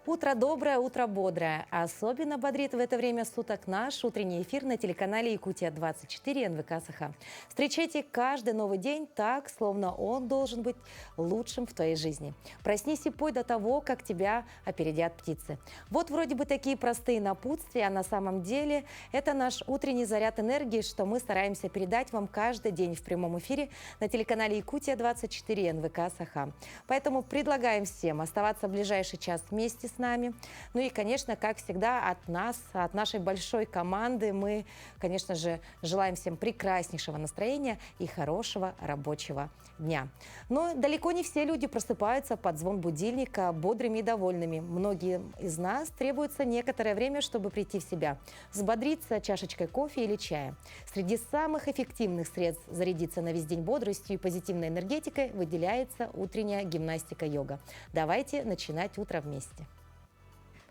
Утро доброе, утро бодрое. Особенно бодрит в это время суток наш утренний эфир на телеканале Якутия-24 НВК Саха. Встречайте каждый новый день так, словно он должен быть лучшим в твоей жизни. Проснись и пой до того, как тебя опередят птицы. Вот вроде бы такие простые напутствия, а на самом деле это наш утренний заряд энергии, что мы стараемся передать вам каждый день в прямом эфире на телеканале Якутия-24 НВК Саха. Поэтому предлагаем всем оставаться в ближайший час вместе с нами. Ну и, конечно, как всегда, от нас, от нашей большой команды, мы, конечно же, желаем всем прекраснейшего настроения и хорошего рабочего дня. Но далеко не все люди просыпаются под звон будильника бодрыми и довольными. Многим из нас требуется некоторое время, чтобы прийти в себя, взбодриться чашечкой кофе или чая. Среди самых эффективных средств зарядиться на весь день бодростью и позитивной энергетикой выделяется утренняя гимнастика-йога. Давайте начинать утро вместе.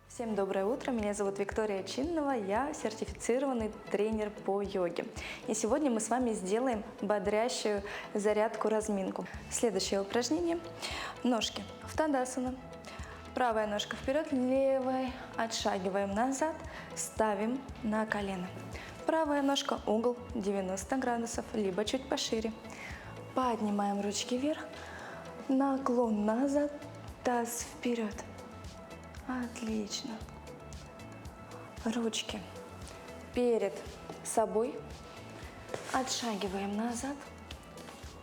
Всем доброе утро, меня зовут Виктория Чиннова, я сертифицированный тренер по йоге. И сегодня мы с вами сделаем бодрящую зарядку-разминку. Следующее упражнение. Ножки в тадасана. Правая ножка вперед, левая отшагиваем назад, ставим на колено. Правая ножка угол 90 градусов, либо чуть пошире. Поднимаем ручки вверх, наклон назад, таз вперед. Отлично. Ручки перед собой. Отшагиваем назад.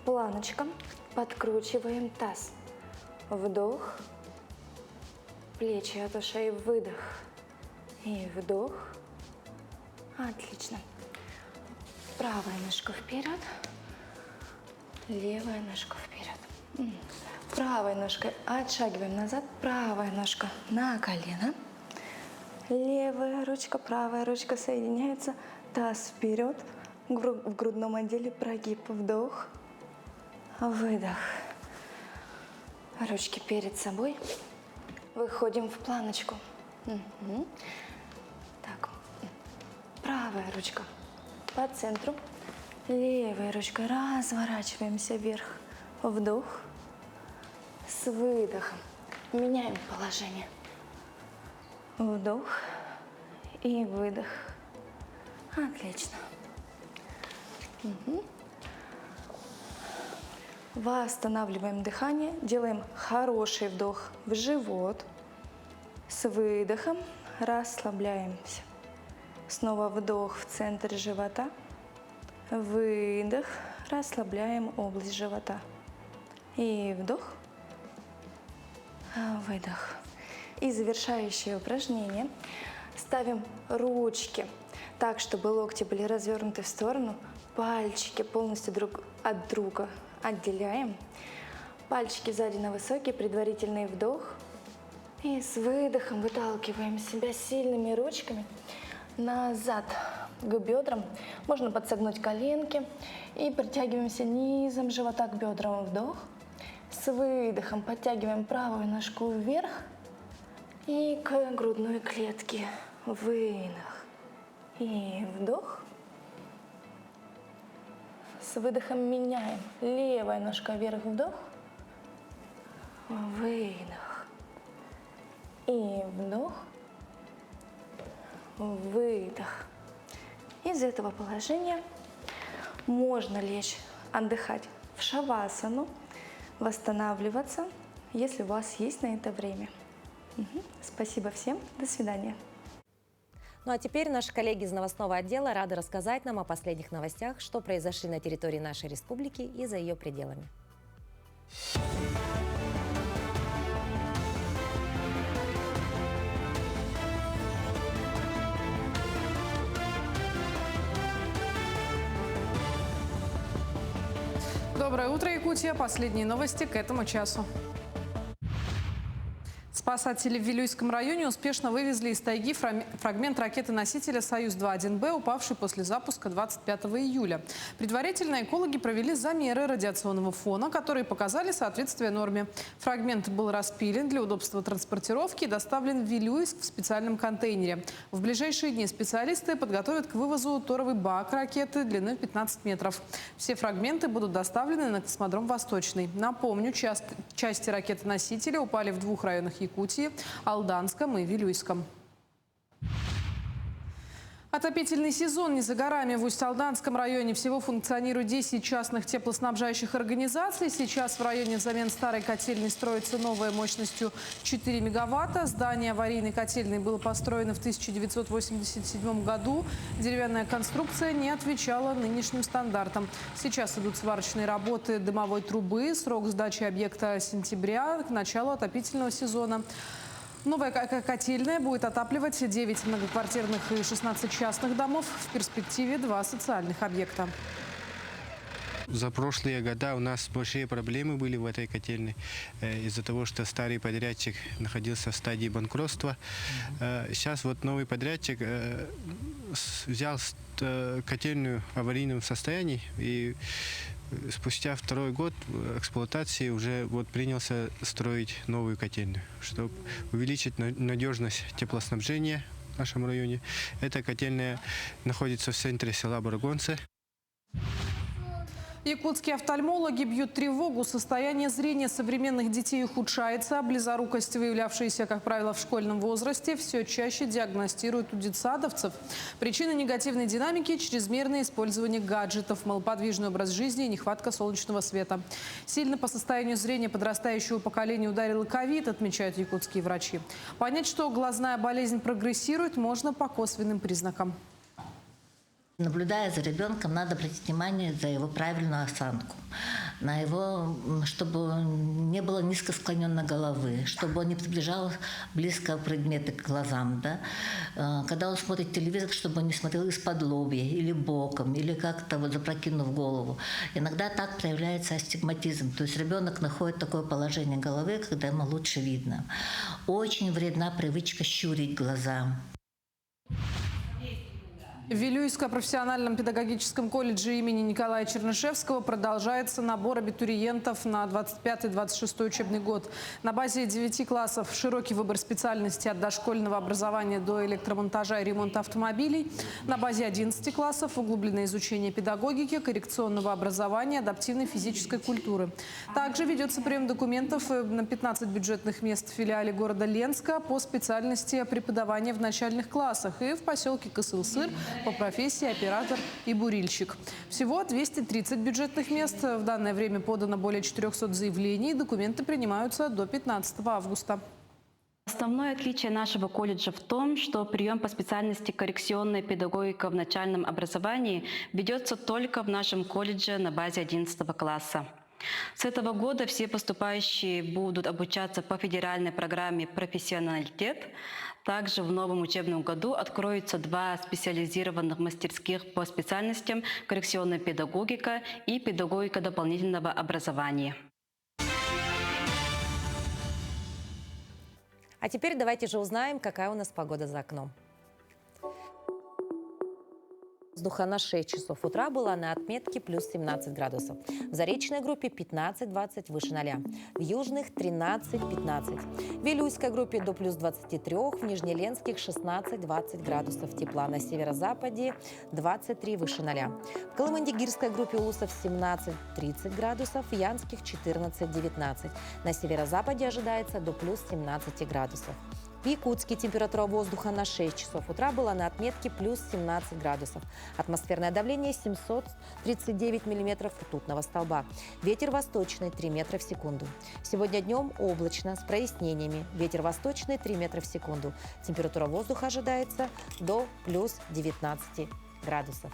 Планочка. Подкручиваем таз. Вдох. Плечи от ушей. Выдох. И вдох. Отлично. Правая ножка вперед. Левая ножка вперед. Правой ножкой отшагиваем назад, правая ножка на колено, левая ручка, правая ручка соединяются, таз вперед, в грудном отделе прогиб, вдох, выдох, ручки перед собой, выходим в планочку. Так, правая ручка по центру, левой ручкой разворачиваемся вверх, вдох. С выдохом меняем положение. Вдох и выдох. Отлично. Восстанавливаем дыхание. Делаем хороший вдох в живот. С выдохом расслабляемся. Снова вдох в центр живота. Выдох. Расслабляем область живота. И вдох. Выдох. И завершающее упражнение. Ставим ручки так, чтобы локти были развернуты в сторону. Пальчики полностью друг от друга отделяем. Пальчики сзади на высокий, предварительный вдох. И с выдохом выталкиваем себя сильными ручками назад к бедрам. Можно подсогнуть коленки. И притягиваемся низом живота к бедрам. Вдох. С выдохом подтягиваем правую ножку вверх и к грудной клетке. Выдох и вдох. С выдохом меняем. Левая ножка вверх, вдох. Выдох и вдох. Выдох. Из этого положения можно лечь, отдыхать в шавасану, восстанавливаться, если у вас есть на это время. Спасибо всем. До свидания. Ну а теперь наши коллеги из новостного отдела рады рассказать нам о последних новостях, что произошли на территории нашей республики и за ее пределами. Доброе утро, Якутия. Последние новости к этому часу. Спасатели в Вилюйском районе успешно вывезли из тайги фрагмент ракеты-носителя «Союз-2-1Б», упавший после запуска 25 июля. Предварительно экологи провели замеры радиационного фона, которые показали соответствие норме. Фрагмент был распилен для удобства транспортировки и доставлен в Вилюйск в специальном контейнере. В ближайшие дни специалисты подготовят к вывозу торовый бак ракеты длиной 15 метров. Все фрагменты будут доставлены на космодром «Восточный». Напомню, части ракеты-носителя упали в двух районах Якутии – Алданском и Вилюйском. Отопительный сезон не за горами. В Усть-Алданском районе всего функционирует 10 частных теплоснабжающих организаций. Сейчас в районе взамен старой котельной строится новая мощностью 4 мегаватта. Здание аварийной котельной было построено в 1987 году. Деревянная конструкция не отвечала нынешним стандартам. Сейчас идут сварочные работы дымовой трубы. Срок сдачи объекта сентября к началу отопительного сезона. Новая котельная будет отапливать 9 многоквартирных и 16 частных домов. В перспективе 2 социальных объекта. За прошлые года у нас большие проблемы были в этой котельной из-за того, что старый подрядчик находился в стадии банкротства. Сейчас вот новый подрядчик взял котельную в аварийном состоянии и спустя второй год эксплуатации уже вот принялся строить новую котельную, чтобы увеличить надежность теплоснабжения в нашем районе. Эта котельная находится в центре села Барагонцы. Якутские офтальмологи бьют тревогу. Состояние зрения современных детей ухудшается. Близорукость, выявлявшаяся, как правило, в школьном возрасте, все чаще диагностируют у детсадовцев. Причины негативной динамики – чрезмерное использование гаджетов, малоподвижный образ жизни и нехватка солнечного света. Сильно по состоянию зрения подрастающего поколения ударил и ковид, отмечают якутские врачи. Понять, что глазная болезнь прогрессирует, можно по косвенным признакам. Наблюдая за ребенком, надо обратить внимание за его правильную осанку, на его, чтобы не было низко склоненной головы, чтобы он не приближал близко предметы к глазам. Да? Когда он смотрит телевизор, чтобы он не смотрел из-под лобья или боком, или как-то вот запрокинув голову. Иногда так проявляется астигматизм, то есть ребенок находит такое положение головы, когда ему лучше видно. Очень вредна привычка щурить глаза. В Вилюйском профессиональном педагогическом колледже имени Николая Чернышевского продолжается набор абитуриентов на 25-26 учебный год. На базе 9 классов широкий выбор специальностей от дошкольного образования до электромонтажа и ремонта автомобилей. На базе 11 классов углубленное изучение педагогики, коррекционного образования, адаптивной физической культуры. Также ведется прием документов на 15 бюджетных мест в филиале города Ленска по специальности преподавания в начальных классах и в поселке Кысыл-Сыр по профессии оператор и бурильщик. Всего 230 бюджетных мест. В данное время подано более 400 заявлений. Документы принимаются до 15 августа. Основное отличие нашего колледжа в том, что прием по специальности коррекционная педагогика в начальном образовании ведется только в нашем колледже на базе 11 класса. С этого года все поступающие будут обучаться по федеральной программе «Профессионалитет». Также в новом учебном году откроются 2 специализированных мастерских по специальностям коррекционная педагогика и педагогика дополнительного образования. А теперь давайте же узнаем, какая у нас погода за окном. Воздуха на 6 часов утра была на отметке плюс 17 градусов. В заречной группе 15-20 выше 0. В южных 13-15. В Вилюйской группе до плюс 23, в Нижнеленских 16-20 градусов тепла. На северо-западе 23 выше 0. В Колымандигирской группе улусов 17-30 градусов, в Янских 14-19. На северо-западе ожидается до плюс 17 градусов. В Якутске температура воздуха на 6 часов утра была на отметке плюс 17 градусов. Атмосферное давление 739 миллиметров ртутного столба. Ветер восточный 3 метра в секунду. Сегодня днем облачно, с прояснениями. Ветер восточный 3 метра в секунду. Температура воздуха ожидается до плюс 19 градусов.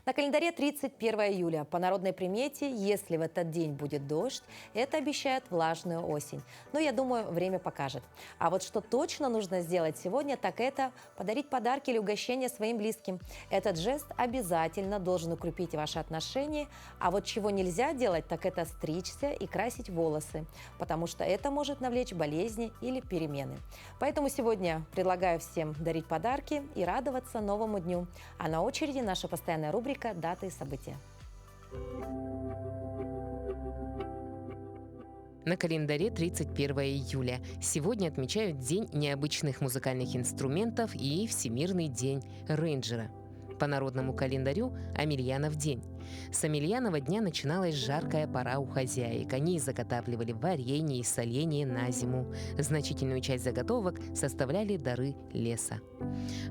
На календаре 31 июля. По народной примете, если в этот день будет дождь, это обещает влажную осень. Но я думаю, время покажет. А вот что точно нужно сделать сегодня, так это подарить подарки или угощения своим близким. Этот жест обязательно должен укрепить ваши отношения. А вот чего нельзя делать, так это стричься и красить волосы, потому что это может навлечь болезни или перемены. Поэтому сегодня предлагаю всем дарить подарки и радоваться новому дню. А на очереди наша постоянная рубрика «Даты и события». На календаре 31 июля. Сегодня отмечают День необычных музыкальных инструментов и Всемирный день рейнджера. По народному календарю Амельянов день. С Амельянова дня начиналась жаркая пора у хозяек. Они заготавливали варенье и соленье на зиму. Значительную часть заготовок составляли дары леса.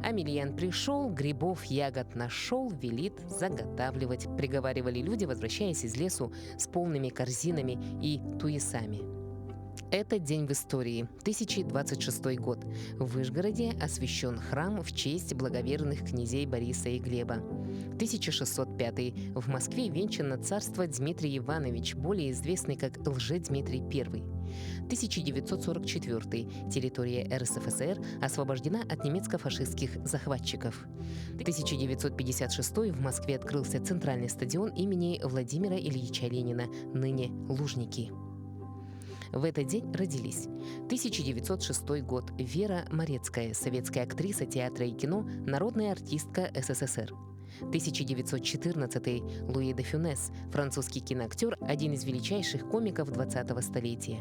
Амельян пришел, грибов, ягод нашел, велит заготавливать. Приговаривали люди, возвращаясь из лесу с полными корзинами и туесами. Это день в истории. 1026 год. В Вышгороде освящен храм в честь благоверных князей Бориса и Глеба. 1605. В Москве венчано царство Дмитрий Иванович, более известный как Лжедмитрий I. 1944. Территория РСФСР освобождена от немецко-фашистских захватчиков. 1956. В Москве открылся центральный стадион имени Владимира Ильича Ленина, ныне Лужники. В этот день родились 1906 год. Вера Морецкая, советская актриса театра и кино, народная артистка СССР. 1914. Луи де Фюнес, французский киноактер, один из величайших комиков 20-го столетия.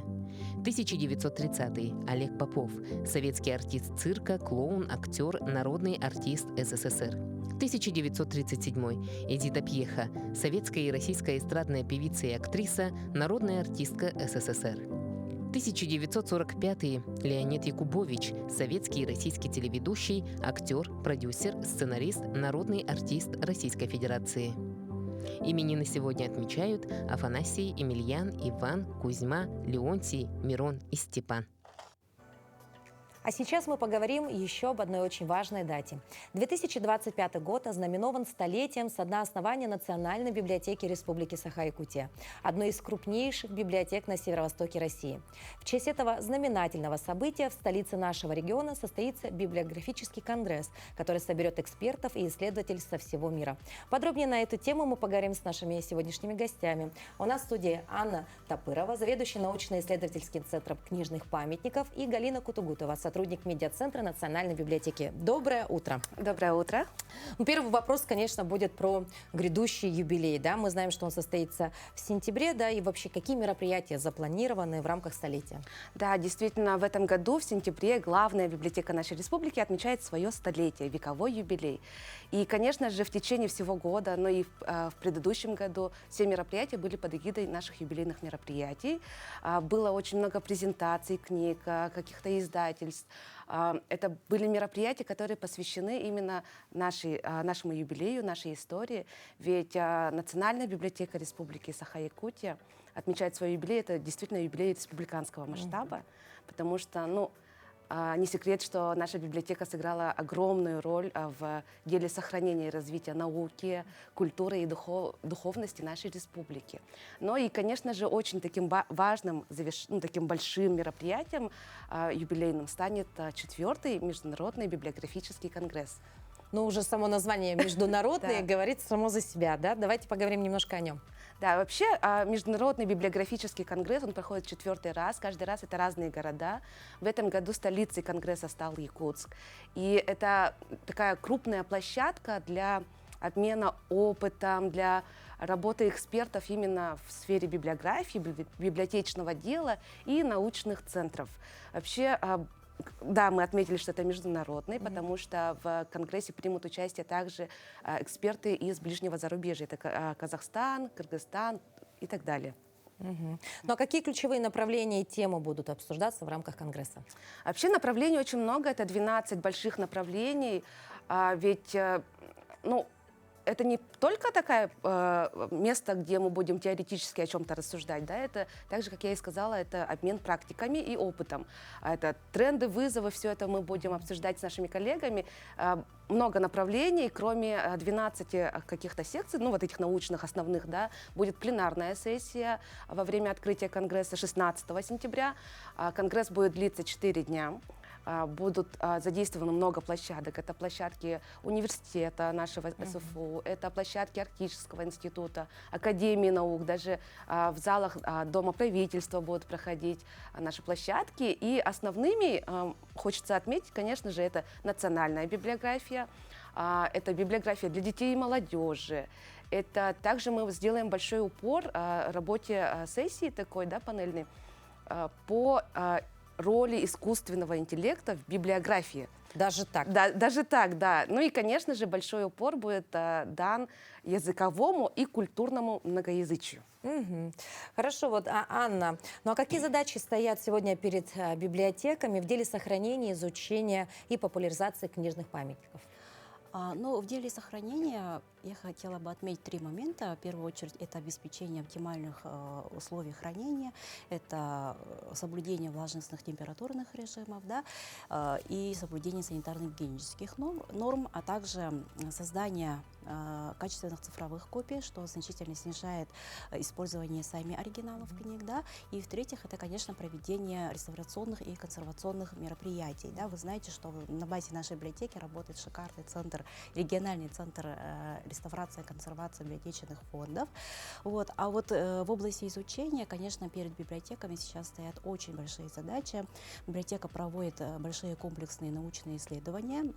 1930. Олег Попов, советский артист цирка, клоун, актер, народный артист СССР. 1937. Эдита Пьеха, советская и российская эстрадная певица и актриса, народная артистка СССР. 1945. Леонид Якубович, советский и российский телеведущий, актер, продюсер, сценарист, народный артист Российской Федерации. Именины сегодня отмечают Афанасий, Емельян, Иван, Кузьма, Леонтий, Мирон и Степан. А сейчас мы поговорим еще об одной очень важной дате. 2025 год ознаменован столетием со дня основания Национальной библиотеки Республики Саха-Якутия, одной из крупнейших библиотек на северо-востоке России. В честь этого знаменательного события в столице нашего региона состоится библиографический конгресс, который соберет экспертов и исследователей со всего мира. Подробнее на эту тему мы поговорим с нашими сегодняшними гостями. У нас в студии Анна Топырова, заведующая научно-исследовательским центром книжных памятников, и Галина Кутугутова, сотрудник медиацентра Национальной библиотеки. Доброе утро. Доброе утро. Ну, первый вопрос, конечно, будет про грядущий юбилей. Да? Мы знаем, что он состоится в сентябре, да, и вообще какие мероприятия запланированы в рамках столетия? Да, действительно, в этом году, в сентябре, главная библиотека нашей республики отмечает свое столетие, вековой юбилей. И, конечно же, в течение всего года, но и в предыдущем году все мероприятия были под эгидой наших юбилейных мероприятий. Было очень много презентаций книг, каких-то издательств. Это были мероприятия, которые посвящены именно нашему юбилею, нашей истории. Ведь Национальная библиотека Республики Саха-Якутия отмечает свой юбилей. Это действительно юбилей республиканского масштаба, потому что, не секрет, что наша библиотека сыграла огромную роль в деле сохранения и развития науки, культуры и духовности нашей республики. Но и, конечно же, очень таким важным, таким большим мероприятием юбилейным станет 4-й Международный библиографический конгресс. Ну, уже само название международное говорит само за себя, да? Давайте поговорим немножко о нем. Да, вообще Международный библиографический конгресс, он проходит 4-й раз, каждый раз это разные города. В этом году столицей конгресса стал Якутск. И это такая крупная площадка для обмена опытом, для работы экспертов именно в сфере библиографии, библиотечного дела и научных центров. Вообще, да, мы отметили, что это международный, потому что в Конгрессе примут участие также эксперты из ближнего зарубежья. Это Казахстан, Кыргызстан и так далее. Ну а какие ключевые направления и темы будут обсуждаться в рамках Конгресса? Вообще направлений очень много, это 12 больших направлений, ведь, это не только такое место, где мы будем теоретически о чем-то рассуждать, да, это также, как я и сказала, это обмен практиками и опытом. Это тренды, вызовы, все это мы будем обсуждать с нашими коллегами. Много направлений, кроме 12 каких-то секций, вот этих научных основных, да, будет пленарная сессия во время открытия Конгресса 16 сентября. Конгресс будет длиться 4 дня. Будут задействовано много площадок. Это площадки университета нашего СФУ, это площадки Арктического института, Академии наук, даже в залах Дома правительства будут проходить наши площадки. И основными, хочется отметить, конечно же, это национальная библиография, это библиография для детей и молодежи. Это также мы сделаем большой упор работе сессии такой, да, панельной, по роли искусственного интеллекта в библиографии. Даже так. Да, даже так, да. Ну и, конечно же, большой упор будет дан языковому и культурному многоязычию. Мгм. Хорошо, вот, Анна, ну а какие задачи стоят сегодня перед библиотеками в деле сохранения, изучения и популяризации книжных памятников? Ну, в деле сохранения я хотела бы отметить 3 момента. В первую очередь, это обеспечение оптимальных условий хранения, это соблюдение влажностных температурных режимов, да, и соблюдение санитарно-гигиенических норм, а также создание качественных цифровых копий, что значительно снижает использование сами оригиналов книг, да. И в-третьих, это, конечно, проведение реставрационных и консервационных мероприятий, да. Вы знаете, что на базе нашей библиотеки работает шикарный центр, региональный центр реставрации и консервации библиотечных фондов. Вот. А вот в области изучения, конечно, перед библиотеками сейчас стоят очень большие задачи. Библиотека проводит большие комплексные научные исследования,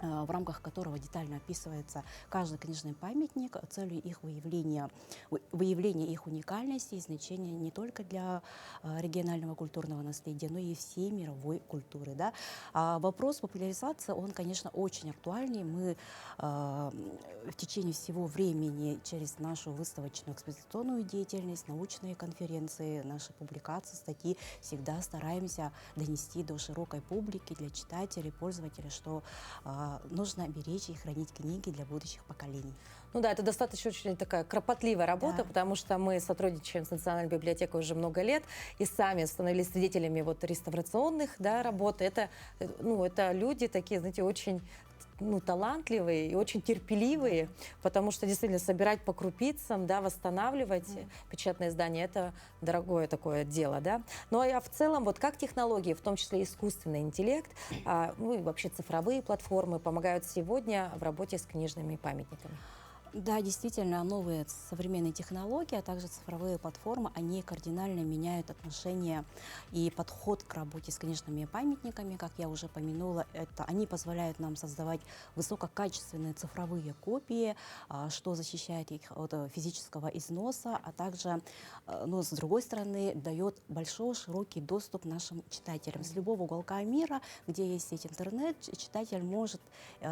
в рамках которого детально описывается каждый книжный памятник, целью их выявления их уникальности и значения не только для регионального культурного наследия, но и всей мировой культуры. Да. Вопрос популяризации, он, конечно, очень актуальный. Мы в течение всего времени через нашу выставочную экспозиционную деятельность, научные конференции, наши публикации, статьи всегда стараемся донести до широкой публики, для читателей, пользователей, что нужно беречь и хранить книги для будущих поколений. Ну да, это достаточно очень такая кропотливая работа, Да. потому что мы сотрудничаем с Национальной библиотекой уже много лет и сами становились свидетелями вот реставрационных, да, работ. Это, ну, это люди такие, знаете, очень талантливые и очень терпеливые, потому что действительно собирать по крупицам, да, восстанавливать печатное издание — это дорогое такое дело, да. Ну а в целом, вот как технологии, в том числе искусственный интеллект, ну и вообще цифровые платформы помогают сегодня в работе с книжными памятниками? Да, действительно, новые современные технологии, а также цифровые платформы, они кардинально меняют отношение и подход к работе с книжными памятниками. Как я уже помянула, они позволяют нам создавать высококачественные цифровые копии, что защищает их от физического износа, а также, с другой стороны, дает большой широкий доступ нашим читателям. С любого уголка мира, где есть сеть интернет, читатель может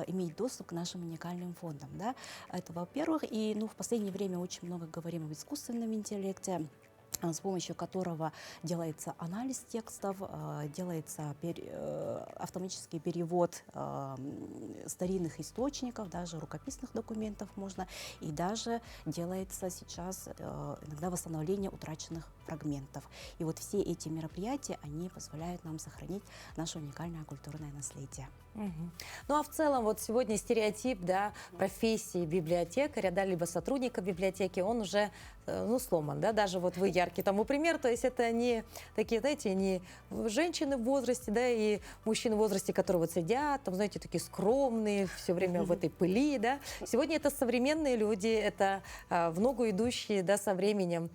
иметь доступ к нашим уникальным фондам. Да? Это во-первых, и в последнее время очень много говорим об искусственном интеллекте, с помощью которого делается анализ текстов, делается автоматический перевод старинных источников, даже рукописных документов можно, и даже делается сейчас иногда восстановление утраченных фрагментов. И вот все эти мероприятия, они позволяют нам сохранить наше уникальное культурное наследие. Мгм. Ну а в целом вот сегодня стереотип, да, профессии библиотекаря, да, либо сотрудника библиотеки, он уже сломан, да, даже вот вы яркий тому пример, то есть это не такие, знаете, не женщины в возрасте, да, и мужчины в возрасте, которые вот сидят, там, знаете, такие скромные, все время в этой пыли, да. Сегодня это современные люди, это в ногу идущие, да, со временем,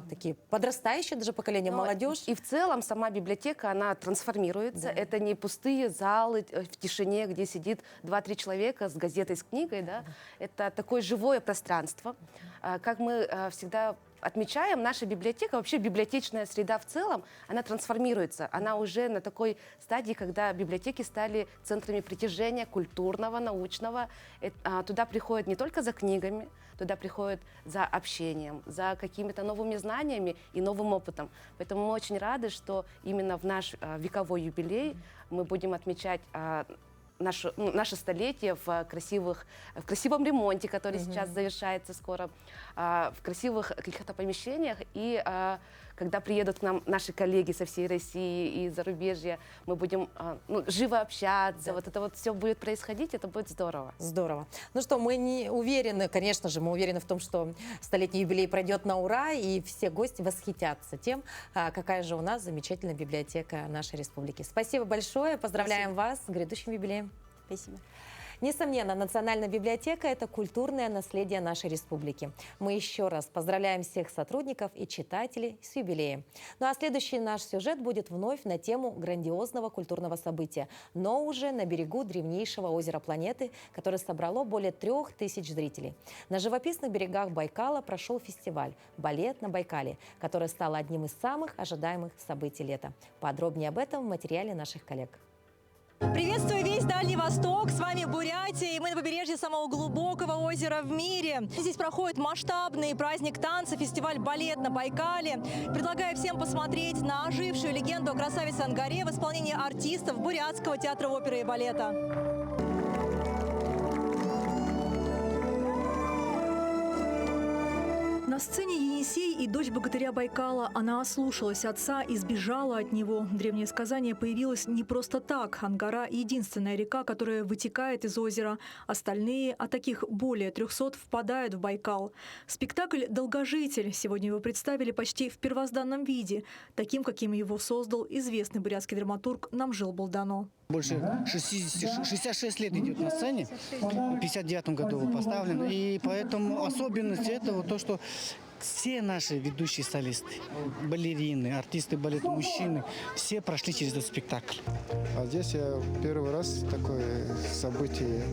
такие подрастающие даже поколение, молодежь. И в целом сама библиотека, она трансформируется. Да. Это не пустые залы в тишине, где сидит 2-3 человека с газетой, с книгой. Да? Это такое живое пространство. Как мы всегда отмечаем, наша библиотека, вообще библиотечная среда в целом, она трансформируется. Она уже на такой стадии, когда библиотеки стали центрами притяжения культурного, научного. Туда приходят не только за книгами, туда приходят за общением, за какими-то новыми знаниями и новым опытом. Поэтому мы очень рады, что именно в наш вековой юбилей мы будем отмечать наше столетие в красивом ремонте, который сейчас завершается скоро, в красивых каких-то помещениях. И когда приедут к нам наши коллеги со всей России и зарубежья, мы будем живо общаться. Да. Вот это вот все будет происходить, это будет здорово. Здорово. Ну что, мы не уверены, конечно же, мы уверены в том, что столетний юбилей пройдет на ура, и все гости восхитятся тем, какая же у нас замечательная библиотека нашей республики. Спасибо большое, поздравляем вас с грядущим юбилеем. Спасибо. Несомненно, Национальная библиотека – это культурное наследие нашей республики. Мы еще раз поздравляем всех сотрудников и читателей с юбилеем. Ну а следующий наш сюжет будет вновь на тему грандиозного культурного события, но уже на берегу древнейшего озера планеты, которое собрало более 3000 зрителей. На живописных берегах Байкала прошел фестиваль «Балет на Байкале», который стал одним из самых ожидаемых событий лета. Подробнее об этом в материале наших коллег. Приветствую весь Дальний Восток, с вами Бурятия, и мы на побережье самого глубокого озера в мире. Здесь проходит масштабный праздник танца, фестиваль «Балет на Байкале». Предлагаю всем посмотреть на ожившую легенду о красавице Ангаре в исполнении артистов Бурятского театра оперы и балета. На сцене Енисей и дочь богатыря Байкала. Она ослушалась отца и сбежала от него. Древнее сказание появилось не просто так. Ангара – единственная река, которая вытекает из озера. Остальные, а таких более 300, впадают в Байкал. Спектакль «Долгожитель». Сегодня его представили почти в первозданном виде. Таким, каким его создал известный бурятский драматург Намжел Болдано. Больше 66 лет идет на сцене, в 1959 году был поставлен. И поэтому особенность этого то, что все наши ведущие солисты, балерины, артисты балета, мужчины, все прошли через этот спектакль. А здесь я первый раз такое событие,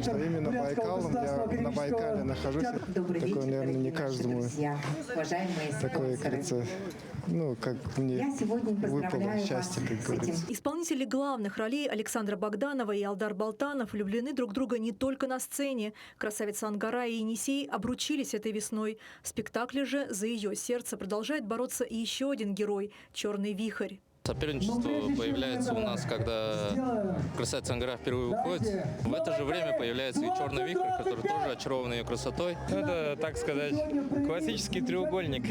что именно Байкалом, я на Байкале нахожусь. Такое, наверное, не каждому такое, как говорится, ну, как мне выпало счастье, как говорится. Исполнители главных ролей Александра Богданова и Алдар Балтанов влюблены друг в друга не только на сцене. Красавица Ангара и Енисей обручились этой весной. В спектакле же за ее сердце продолжает бороться и еще один герой – Черный вихрь. Соперничество появляется у нас, когда красавица Ангара впервые уходит. В это же время появляется и Черный вихрь, который тоже очарован ее красотой. Это, так сказать, классический треугольник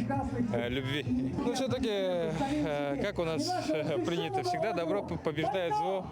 любви. Ну, все-таки, как у нас принято, всегда добро побеждает зло.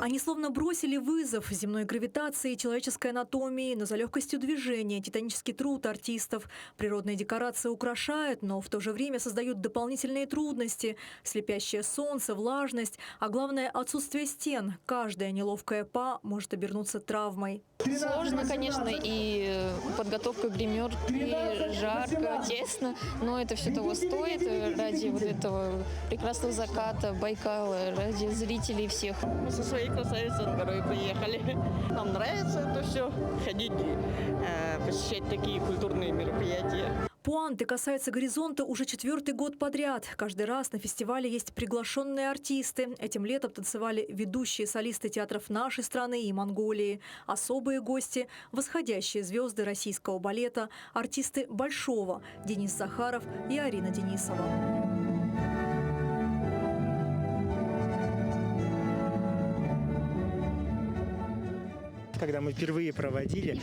Они словно бросили вызов земной гравитации и человеческой анатомии, но за легкостью движения, титанический труд артистов. Природные декорации украшают, но в то же время создают дополнительные трудности. Слепящее солнце, влажность, а главное – отсутствие стен. Каждая неловкая па может обернуться травмой. Сложно, конечно, и подготовка гример, и жарко, тесно, но это все того стоит ради вот этого прекрасного заката Байкала, ради зрителей всех. Мы со своей красавицей Ангарой приехали. Нам нравится это все, ходить, посещать такие культурные мероприятия. Пуанты касаются горизонта уже 4-й год подряд. Каждый раз на фестивале есть приглашенные артисты. Этим летом танцевали ведущие солисты театров нашей страны и Монголии. Особые гости – восходящие звезды российского балета, артисты Большого – Денис Захаров и Арина Денисова. Когда мы впервые проводили,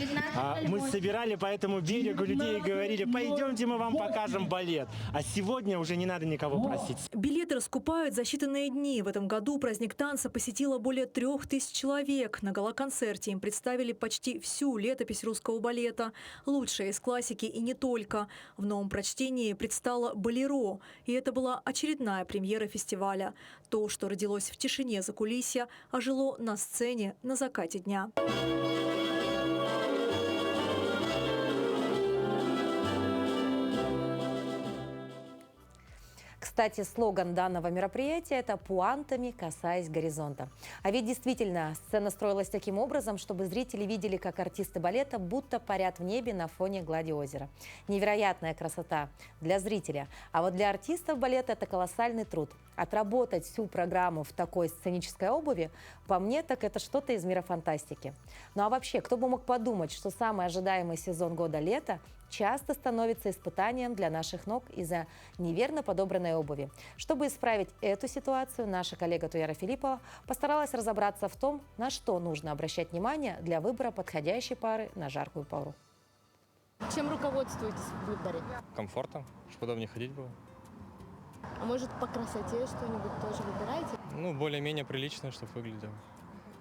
мы собирали по этому берегу людей и говорили: пойдемте, мы вам покажем балет. А сегодня уже не надо никого просить. Билеты раскупают за считанные дни. В этом году праздник танца посетило более 3000 человек. На гала-концерте им представили почти всю летопись русского балета. Лучшая из классики и не только. В новом прочтении предстало «Болеро». И это была очередная премьера фестиваля. То, что родилось в тишине закулисья, ожило на сцене на закате дня. Кстати, слоган данного мероприятия – это «Пуантами касаясь горизонта». А ведь действительно, сцена строилась таким образом, чтобы зрители видели, как артисты балета будто парят в небе на фоне глади озера. Невероятная красота для зрителя. А вот для артистов балета это колоссальный труд. Отработать всю программу в такой сценической обуви, по мне, так это что-то из мира фантастики. Ну а вообще, кто бы мог подумать, что самый ожидаемый сезон года лета часто становится испытанием для наших ног из-за неверно подобранной обуви. Чтобы исправить эту ситуацию, наша коллега Туяра Филиппова постаралась разобраться в том, на что нужно обращать внимание для выбора подходящей пары на жаркую пору. Чем руководствуетесь в выборе? Комфортом, чтобы удобнее ходить было. А может, по красоте что-нибудь тоже выбираете? Ну, более-менее прилично, чтобы выглядело.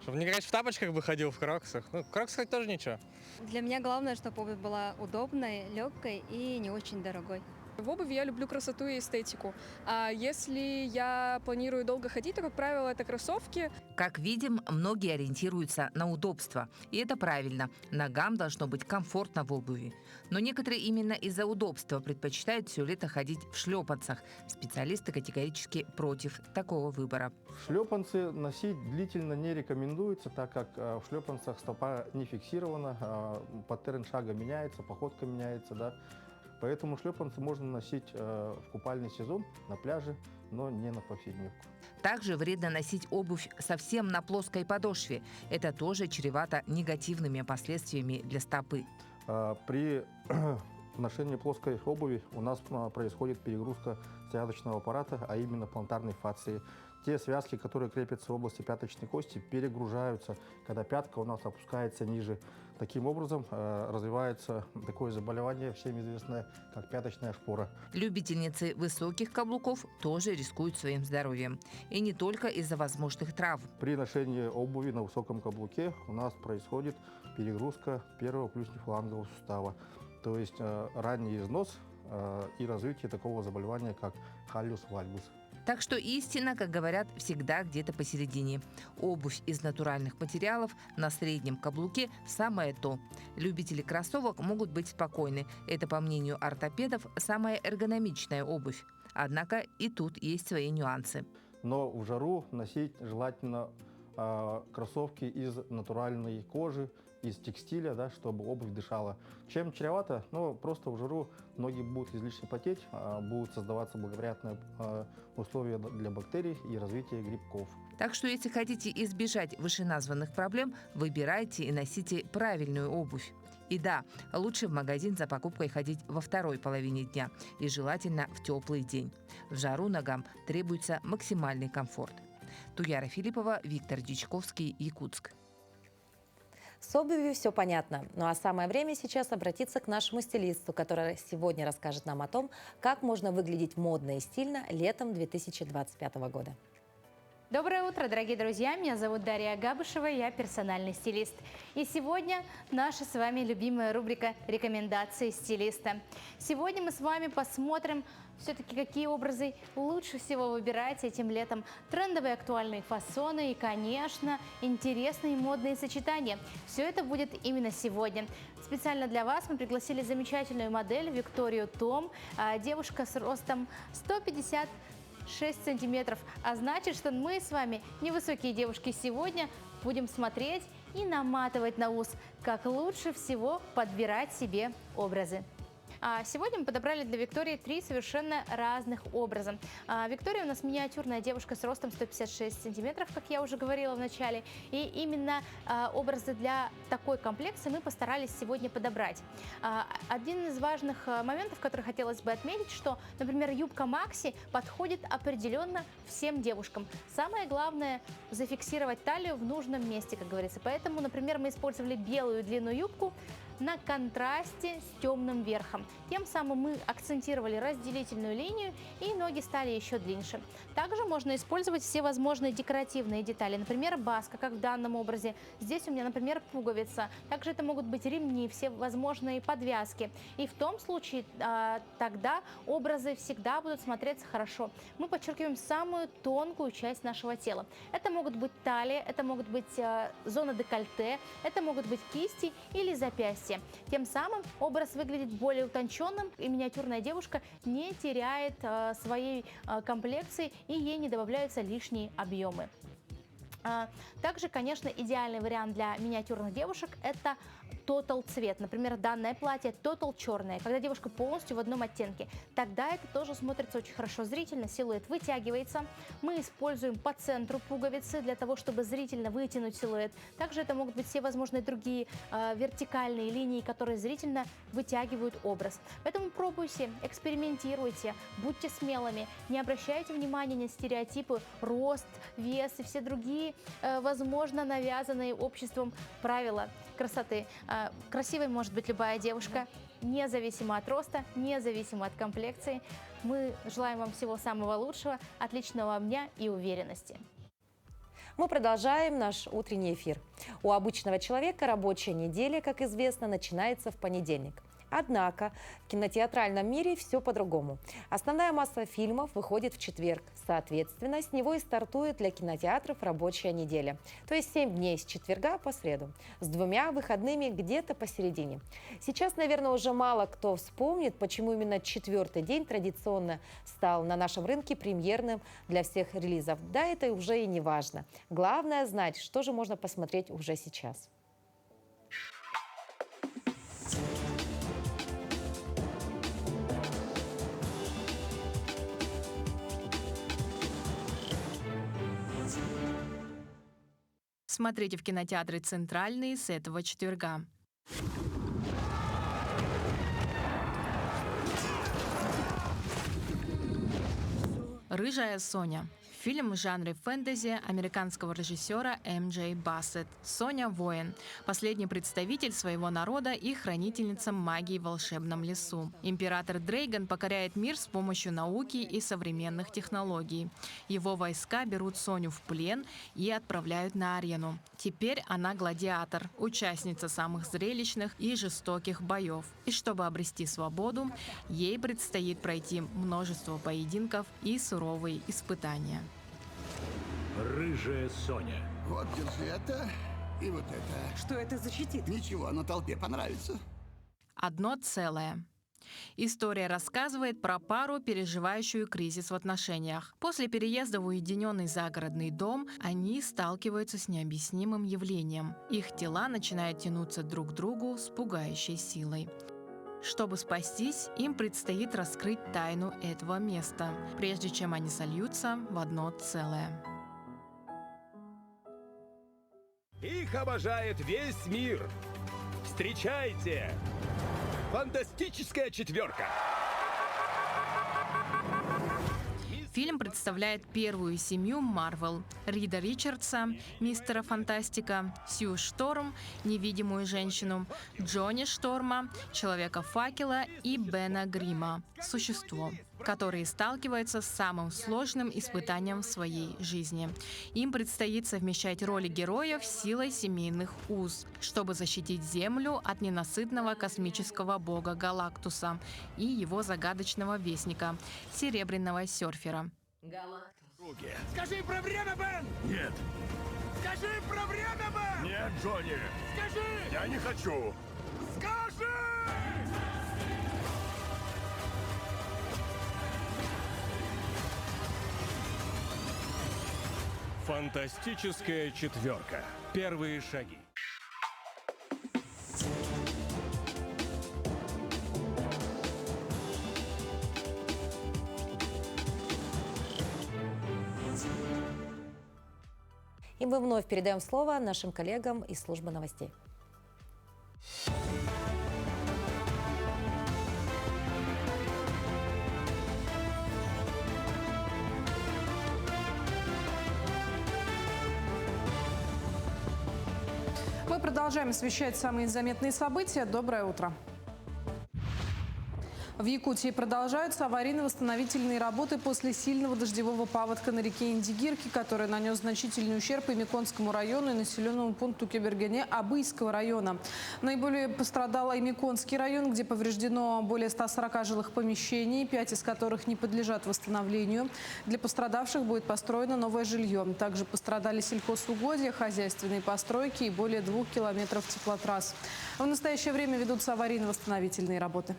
Чтобы не, конечно, в тапочках бы ходил, в кроксах. Ну, в кроксах тоже ничего. Для меня главное, чтобы обувь была удобной, легкой и не очень дорогой. В обуви я люблю красоту и эстетику. А если я планирую долго ходить, то, как правило, это кроссовки. Как видим, многие ориентируются на удобство. И это правильно. Ногам должно быть комфортно в обуви. Но некоторые именно из-за удобства предпочитают все лето ходить в шлепанцах. Специалисты категорически против такого выбора. Шлепанцы носить длительно не рекомендуется, так как в шлепанцах стопа не фиксирована, паттерн шага меняется, походка меняется, да. Поэтому шлепанцы можно носить в купальный сезон на пляже, но не на повседневку. Также вредно носить обувь совсем на плоской подошве. Это тоже чревато негативными последствиями для стопы. При ношении плоской обуви у нас происходит перегрузка связочного аппарата, а именно плантарной фасции. Те связки, которые крепятся в области пяточной кости, перегружаются, когда пятка у нас опускается ниже. Таким образом развивается такое заболевание, всем известное, как пяточная шпора. Любительницы высоких каблуков тоже рискуют своим здоровьем. И не только из-за возможных травм. При ношении обуви на высоком каблуке у нас происходит перегрузка первого плюснефалангового сустава. То есть ранний износ и развитие такого заболевания, как халлюс вальгус. Так что истина, как говорят, всегда где-то посередине. Обувь из натуральных материалов на среднем каблуке – самое то. Любители кроссовок могут быть спокойны. Это, по мнению ортопедов, самая эргономичная обувь. Однако и тут есть свои нюансы. Но в жару носить желательно кроссовки из натуральной кожи, из текстиля, да, чтобы обувь дышала. Чем чревато? Ну, просто в жару ноги будут излишне потеть, будут создаваться благоприятные условия для бактерий и развития грибков. Так что, если хотите избежать вышеназванных проблем, выбирайте и носите правильную обувь. И да, лучше в магазин за покупкой ходить во второй половине дня и желательно в теплый день. В жару ногам требуется максимальный комфорт. Туяра Филиппова, Виктор Дичковский, Якутск. С обувью все понятно. Ну а самое время сейчас обратиться к нашему стилисту, который сегодня расскажет нам о том, как можно выглядеть модно и стильно летом 2025 года. Доброе утро, дорогие друзья! Меня зовут Дарья Габышева, я персональный стилист. И сегодня наша с вами любимая рубрика «Рекомендации стилиста». Сегодня мы с вами посмотрим все-таки, какие образы лучше всего выбирать этим летом. Трендовые актуальные фасоны и, конечно, интересные модные сочетания. Все это будет именно сегодня. Специально для вас мы пригласили замечательную модель Викторию Том. Девушка с ростом 156 сантиметров. А значит, что мы с вами, невысокие девушки, сегодня будем смотреть и наматывать на ус, как лучше всего подбирать себе образы. Сегодня мы подобрали для Виктории 3 совершенно разных образа. Виктория у нас миниатюрная девушка с ростом 156 сантиметров, как я уже говорила в начале. И именно образы для такой комплекции мы постарались сегодня подобрать. Один из важных моментов, который хотелось бы отметить, что, например, юбка Макси подходит определенно всем девушкам. Самое главное – зафиксировать талию в нужном месте, как говорится. Поэтому, например, мы использовали белую длинную юбку на контрасте с темным верхом. Тем самым мы акцентировали разделительную линию, и ноги стали еще длиннее. Также можно использовать все возможные декоративные детали, например, баска, как в данном образе. Здесь у меня, например, пуговица. Также это могут быть ремни, все возможные подвязки. И в том случае тогда образы всегда будут смотреться хорошо. Мы подчеркиваем самую тонкую часть нашего тела. Это могут быть талия, это могут быть зона декольте, это могут быть кисти или запястья. Тем самым образ выглядит более утонченным, и миниатюрная девушка не теряет своей комплекции, и ей не добавляются лишние объемы. Также, конечно, идеальный вариант для миниатюрных девушек – это тотал цвет. Например, данное платье тотал черное, когда девушка полностью в одном оттенке. Тогда это тоже смотрится очень хорошо зрительно, силуэт вытягивается. Мы используем по центру пуговицы для того, чтобы зрительно вытянуть силуэт. Также это могут быть все возможные другие вертикальные линии, которые зрительно вытягивают образ. Поэтому пробуйте, экспериментируйте, будьте смелыми, не обращайте внимания на стереотипы, рост, вес и все другие, возможно, навязанные обществом правила красоты. Красивой может быть любая девушка, независимо от роста, независимо от комплекции. Мы желаем вам всего самого лучшего, отличного дня и уверенности. Мы продолжаем наш утренний эфир. У обычного человека рабочая неделя, как известно, начинается в понедельник. Однако в кинотеатральном мире все по-другому. Основная масса фильмов выходит в четверг. Соответственно, с него и стартует для кинотеатров рабочая неделя. То есть 7 дней с четверга по среду, с 2 выходными где-то посередине. Сейчас, наверное, уже мало кто вспомнит, почему именно 4-й день традиционно стал на нашем рынке премьерным для всех релизов. Да, это уже и не важно. Главное знать, что же можно посмотреть уже сейчас. Смотрите в кинотеатре «Центральный» с этого четверга. «Рыжая Соня». Фильм в жанре фэнтези американского режиссера М.Джей Бассет. Соня – воин, последний представитель своего народа и хранительница магии в волшебном лесу. Император Дрейган покоряет мир с помощью науки и современных технологий. Его войска берут Соню в плен и отправляют на арену. Теперь она гладиатор, участница самых зрелищных и жестоких боев. И чтобы обрести свободу, ей предстоит пройти множество поединков и суровые испытания. Рыжая Соня. Вот, держи это и вот это. Что это защитит? Ничего, но толпе понравится. Одно целое. История рассказывает про пару, переживающую кризис в отношениях. После переезда в уединенный загородный дом они сталкиваются с необъяснимым явлением. Их тела начинают тянуться друг к другу с пугающей силой. Чтобы спастись, им предстоит раскрыть тайну этого места, прежде чем они сольются в одно целое. Их обожает весь мир. Встречайте! Фантастическая четверка! Фильм представляет первую семью Марвел: Рида Ричардса, мистера Фантастика, Сью Шторм, невидимую женщину, Джонни Шторма, Человека-факела и Бена Грима, существо, которые сталкиваются с самым сложным испытанием в своей жизни. Им предстоит совмещать роли героев с силой семейных уз, чтобы защитить Землю от ненасытного космического бога Галактуса и его загадочного вестника, серебряного серфера. Скажи про время, Бен! Нет. Скажи про время, Бен! Нет, Джонни! Скажи! Я не хочу! Скажи! Фантастическая четверка. Первые шаги. И мы вновь передаем слово нашим коллегам из службы новостей. Мы продолжаем освещать самые заметные события. Доброе утро. В Якутии продолжаются аварийно-восстановительные работы после сильного дождевого паводка на реке Индигирки, который нанес значительный ущерб и Миконскому району, и населенному пункту Кебергене Абыйского района. Наиболее пострадал и Миконский район, где повреждено более 140 жилых помещений, 5 из которых не подлежат восстановлению. Для пострадавших будет построено новое жилье. Также пострадали сельхозугодья, хозяйственные постройки и более 2 километров теплотрасс. В настоящее время ведутся аварийно-восстановительные работы.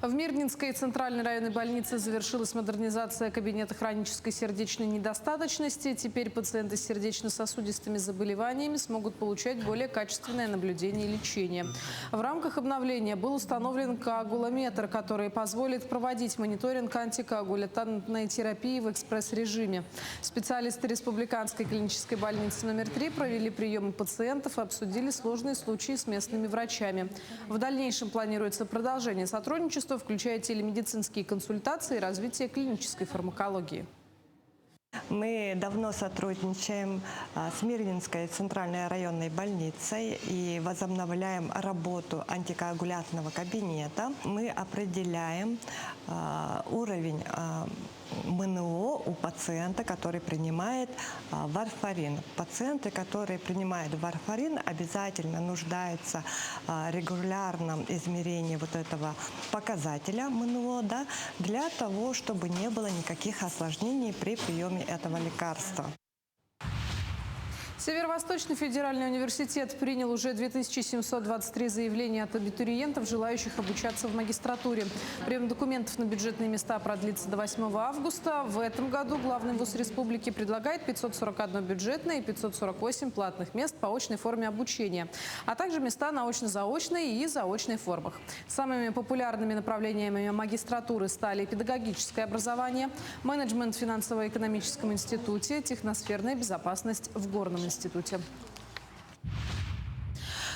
В Мирнинской центральной районной больнице завершилась модернизация кабинета хронической сердечной недостаточности. Теперь пациенты с сердечно-сосудистыми заболеваниями смогут получать более качественное наблюдение и лечение. В рамках обновления был установлен коагулометр, который позволит проводить мониторинг антикоагулянтной терапии в экспресс-режиме. Специалисты Республиканской клинической больницы номер 3 провели приемы пациентов и обсудили сложные случаи с местными врачами. В дальнейшем планируется продолжение сотрудничества, включая телемедицинские консультации и развитие клинической фармакологии. Мы давно сотрудничаем с Мирнинской центральной районной больницей и возобновляем работу антикоагулянтного кабинета. Мы определяем уровень МНО у пациента, который принимает варфарин. Пациенты, которые принимают варфарин, обязательно нуждаются в регулярном измерении вот этого показателя МНО, да, для того, чтобы не было никаких осложнений при приеме этого лекарства. Северо-Восточный федеральный университет принял уже 2723 заявления от абитуриентов, желающих обучаться в магистратуре. Прием документов на бюджетные места продлится до 8 августа. В этом году главный вуз республики предлагает 541 бюджетное и 548 платных мест по очной форме обучения, а также места на очно-заочной и заочной формах. Самыми популярными направлениями магистратуры стали педагогическое образование, менеджмент в финансово-экономическом институте, техносферная безопасность в горном институте.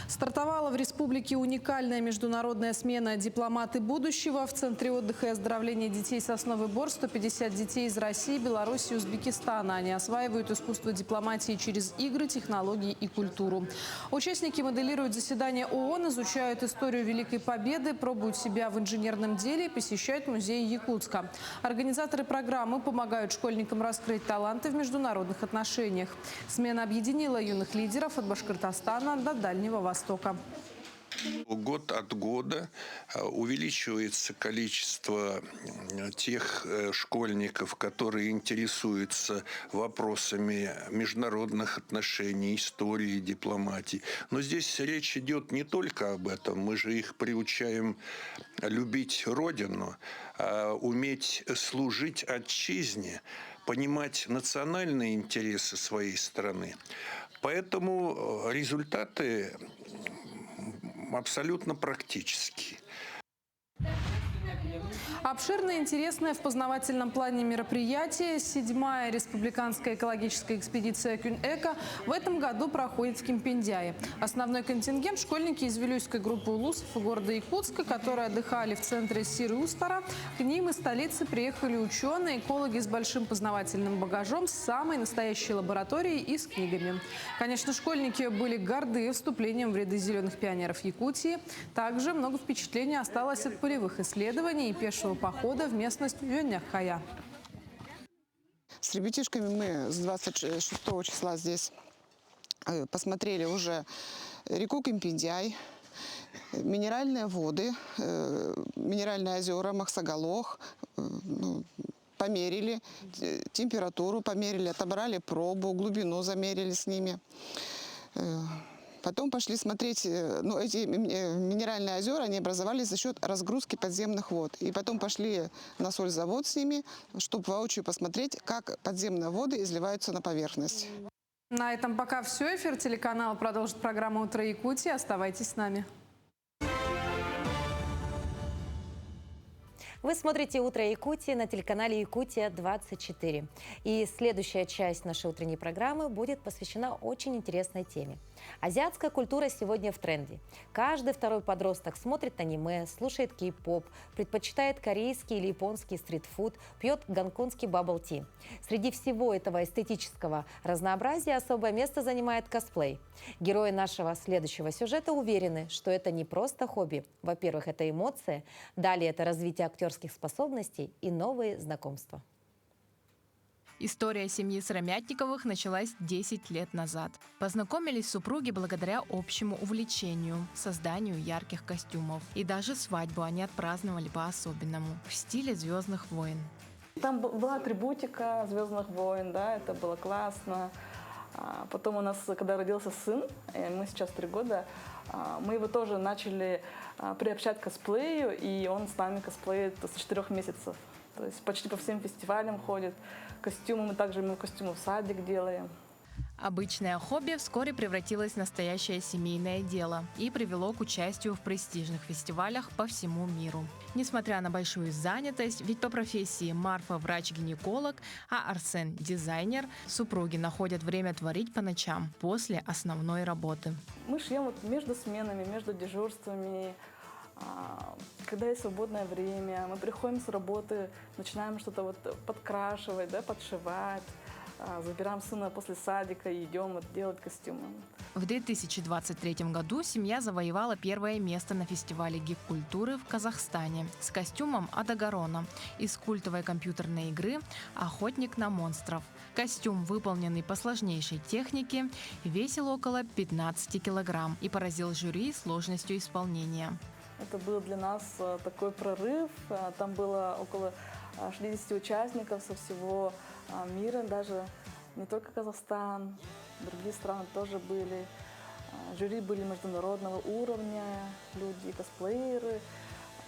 Стартовала в республике уникальная международная смена «Дипломаты будущего». В Центре отдыха и оздоровления детей «Сосновый Бор» 150 детей из России, Беларуси и Узбекистана. Они осваивают искусство дипломатии через игры, технологии и культуру. Участники моделируют заседания ООН, изучают историю Великой Победы, пробуют себя в инженерном деле и посещают музеи Якутска. Организаторы программы помогают школьникам раскрыть таланты в международных отношениях. Смена объединила юных лидеров от Башкортостана до Дальнего Востока. Год от года увеличивается количество тех школьников, которые интересуются вопросами международных отношений, истории, дипломатии. Но здесь речь идет не только об этом. Мы же их приучаем любить Родину, уметь служить отчизне, понимать национальные интересы своей страны. Поэтому результаты абсолютно практические. Обширное и интересное в познавательном плане мероприятие. 7-я республиканская экологическая экспедиция «Кюн-Эко» в этом году проходит в Кемпиндяе. Основной контингент – школьники из вилюйской группы улусов и города Якутска, которые отдыхали в центре Сиры-Устара. К ним из столицы приехали ученые, экологи с большим познавательным багажом, с самой настоящей лабораторией и с книгами. Конечно, школьники были горды вступлением в ряды зеленых пионеров Якутии. Также много впечатлений осталось от полевых исследований и пешего похода в местность Юэняхая. С ребятишками мы с 26 числа здесь посмотрели уже реку Кемпиндяй, минеральные воды, минеральные озера Махсагалох, померили температуру, померили, отобрали пробу, глубину замерили с ними. Потом пошли смотреть, эти минеральные озера, они образовались за счет разгрузки подземных вод. И потом пошли на сользавод с ними, чтобы воочию посмотреть, как подземные воды изливаются на поверхность. На этом пока все. Эфир телеканала продолжит программа «Утро Якутии». Оставайтесь с нами. Вы смотрите «Утро Якутии» на телеканале «Якутия-24». И следующая часть нашей утренней программы будет посвящена очень интересной теме. Азиатская культура сегодня в тренде. Каждый второй подросток смотрит аниме, слушает кей-поп, предпочитает корейский или японский стритфуд, пьет гонконгский бабл-ти. Среди всего этого эстетического разнообразия особое место занимает косплей. Герои нашего следующего сюжета уверены, что это не просто хобби. Во-первых, это эмоции, далее это развитие актерских способностей и новые знакомства. История семьи Сыромятниковых началась 10 лет назад. Познакомились супруги благодаря общему увлечению – созданию ярких костюмов. И даже свадьбу они отпраздновали по-особенному – в стиле «Звездных войн». Там была атрибутика «Звездных войн», да, это было классно. Потом у нас, когда родился сын, мы сейчас 3 года, мы его тоже начали приобщать к косплею, и он с нами косплеит с 4 месяцев. То есть почти по всем фестивалям ходит. Костюмы мы костюмы в садик делаем. Обычное хобби вскоре превратилось в настоящее семейное дело и привело к участию в престижных фестивалях по всему миру. Несмотря на большую занятость, ведь по профессии Марфа врач-гинеколог, а Арсен дизайнер, супруги находят время творить по ночам после основной работы. Мы шьем между сменами, между дежурствами. Когда есть свободное время, мы приходим с работы, начинаем что-то подкрашивать, да, подшивать. забираем сына после садика и идем делать костюмы. В 2023 году семья завоевала первое место на фестивале гик-культуры в Казахстане с костюмом от Агарона из культовой компьютерной игры «Охотник на монстров». Костюм, выполненный по сложнейшей технике, весил около 15 килограмм и поразил жюри сложностью исполнения. Это был для нас такой прорыв. Там было около 60 участников со всего мира, даже не только Казахстан, другие страны тоже были. Жюри были международного уровня, люди, косплееры.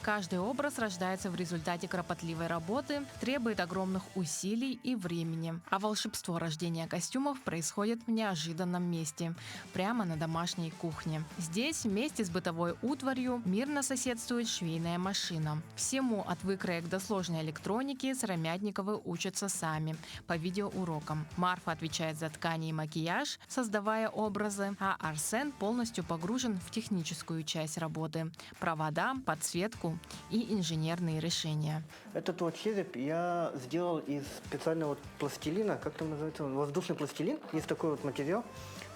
Каждый образ рождается в результате кропотливой работы, требует огромных усилий и времени. А волшебство рождения костюмов происходит в неожиданном месте, прямо на домашней кухне. Здесь вместе с бытовой утварью мирно соседствует швейная машина. Всему от выкроек до сложной электроники Сыромятниковы учатся сами, по видеоурокам. Марфа отвечает за ткани и макияж, создавая образы, а Арсен полностью погружен в техническую часть работы – провода, подсветку и инженерные решения. Этот вот череп я сделал из специального пластилина, как там называется, воздушный пластилин. Есть такой вот материал,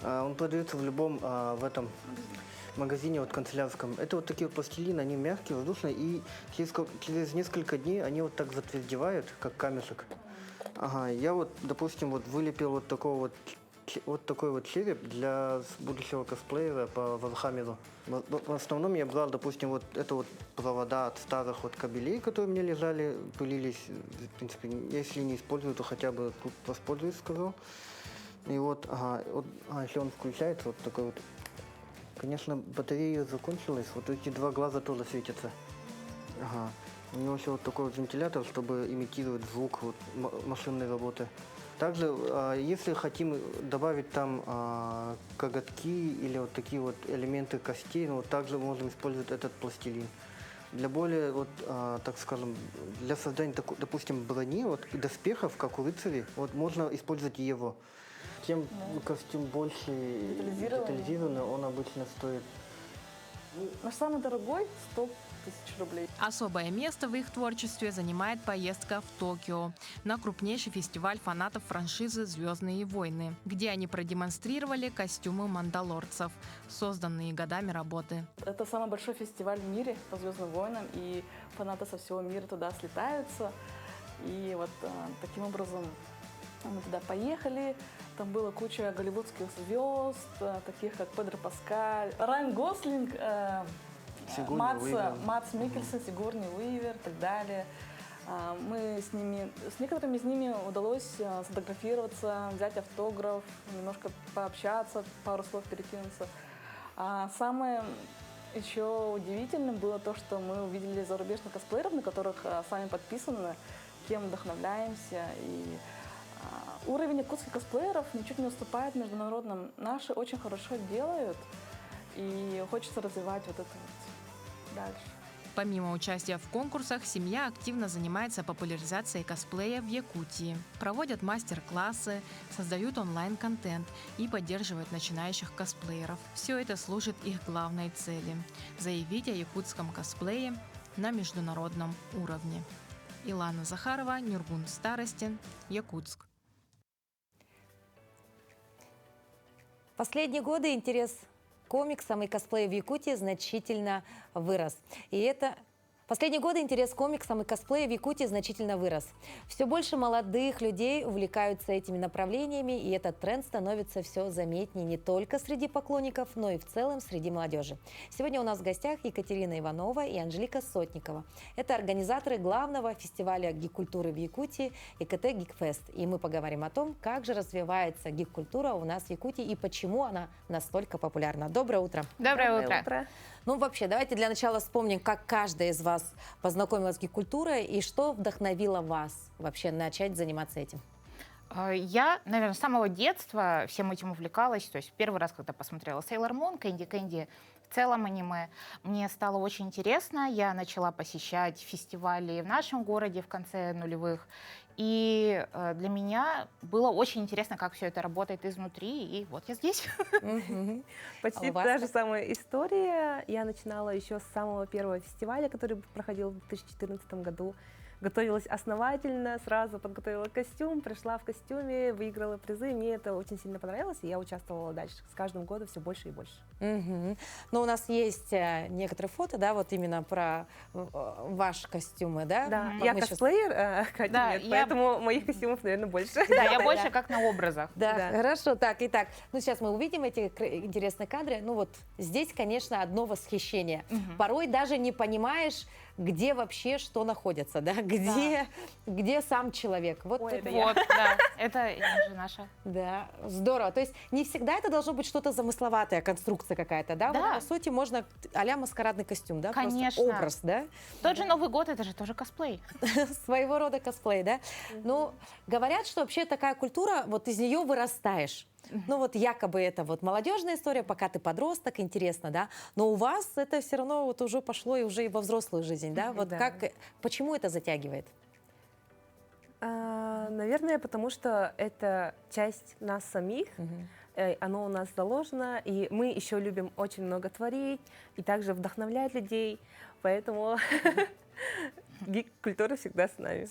он продается в любом в этом магазине вот канцелярском. Это вот такие вот пластилины, они мягкие, воздушные, и через несколько дней они вот так затвердевают, как камешек. Ага, я вот, допустим, вот вылепил вот такой вот череп для будущего косплеера по Вархаммеру. В основном я брал, допустим, вот это вот провода от старых вот кабелей, которые мне лежали, пылились. В принципе, если не использую, то хотя бы тут воспользуюсь, сказал. И вот, если он включается, вот такой вот. Конечно, батарея закончилась, вот эти два глаза тоже светятся. Ага. У него еще вот такой вот вентилятор, чтобы имитировать звук вот машинной работы. Также, если хотим добавить там коготки или вот такие вот элементы костей, вот также можем использовать этот пластилин. Для более, вот, так скажем, для создания, допустим, брони вот, и доспехов, как у рыцарей, вот, можно использовать его. Чем костюм больше детализированный, он обычно стоит. Наш самый дорогой 100 тысяч рублей. Особое место в их творчестве занимает поездка в Токио на крупнейший фестиваль фанатов франшизы «Звездные войны», где они продемонстрировали костюмы мандалорцев, созданные годами работы. Это самый большой фестиваль в мире по «Звездным войнам», и фанаты со всего мира туда слетаются. И вот таким образом мы туда поехали. Там была куча голливудских звезд, таких как Педро Паскаль, Райан Гослинг, Мадс Миккельсен, Сигурни Уивер и так далее. С некоторыми из ними удалось сфотографироваться, взять автограф, немножко пообщаться, пару слов перекинуться. А самое еще удивительным было то, что мы увидели зарубежных косплееров, на которых сами подписаны, кем вдохновляемся. И уровень якутских косплееров ничуть не уступает международным. Наши очень хорошо делают, и хочется развивать вот это вот дальше. Помимо участия в конкурсах, семья активно занимается популяризацией косплея в Якутии. Проводят мастер-классы, создают онлайн-контент и поддерживают начинающих косплееров. Все это служит их главной цели – заявить о якутском косплее на международном уровне. Илана Захарова, Нюргун Старостин, Якутск. Последние годы интерес к комиксам и косплею в Якутии значительно вырос. Последние годы интерес к комиксам и косплею в Якутии значительно вырос. Все больше молодых людей увлекаются этими направлениями, и этот тренд становится все заметнее не только среди поклонников, но и в целом среди молодежи. Сегодня у нас в гостях Екатерина Иванова и Анжелика Сотникова. Это организаторы главного фестиваля гик-культуры в Якутии ЕКТ Гикфест. И мы поговорим о том, как же развивается гик-культура у нас в Якутии и почему она настолько популярна. Доброе утро. Доброе утро. Ну, вообще, давайте для начала вспомним, как каждая из вас познакомилась с гик-культурой и что вдохновило вас вообще начать заниматься этим? Я, наверное, с самого детства всем этим увлекалась. То есть первый раз, когда посмотрела Sailor Moon, Кэнди Кэнди, в целом аниме, мне стало очень интересно. Я начала посещать фестивали в нашем городе в конце нулевых. И для меня было очень интересно, как все это работает изнутри, и вот я здесь. Почти та же самая история. Я начинала еще с самого первого фестиваля, который проходил в 2014 году. Готовилась основательно, сразу подготовила костюм, пришла в костюме, выиграла призы. Мне это очень сильно понравилось, и я участвовала дальше. С каждым годом все больше и больше. Но у нас есть некоторые фото, да, вот именно про ваши костюмы, да? Да, я косплеер, Катя Да, нет, поэтому моих костюмов, наверное, больше. Да, я больше как на образах. Да, хорошо. Так, итак, ну сейчас мы увидим эти интересные кадры. Ну вот здесь, конечно, одно восхищение. Порой даже не понимаешь, где вообще что находится, да? Где сам человек. Вот Ой, это вот, да, это же наша. Да, здорово. То есть не всегда это должно быть что-то замысловатая конструкция какая-то, да? Да. Вот, по сути, можно а-ля маскарадный костюм, да? Конечно. Просто образ, да? Тот же Новый год, это же тоже косплей. Своего рода косплей, да? Ну, говорят, что вообще такая культура, вот из нее вырастаешь. Ну вот якобы это вот молодежная история, пока ты подросток, интересно, да? Но у вас это все равно вот уже пошло и уже и во взрослую жизнь, да? Вот почему это затягивает? Наверное, потому что это часть нас самих, оно у нас заложено, и мы еще любим очень много творить и также вдохновлять людей, поэтому гик-культура всегда с нами.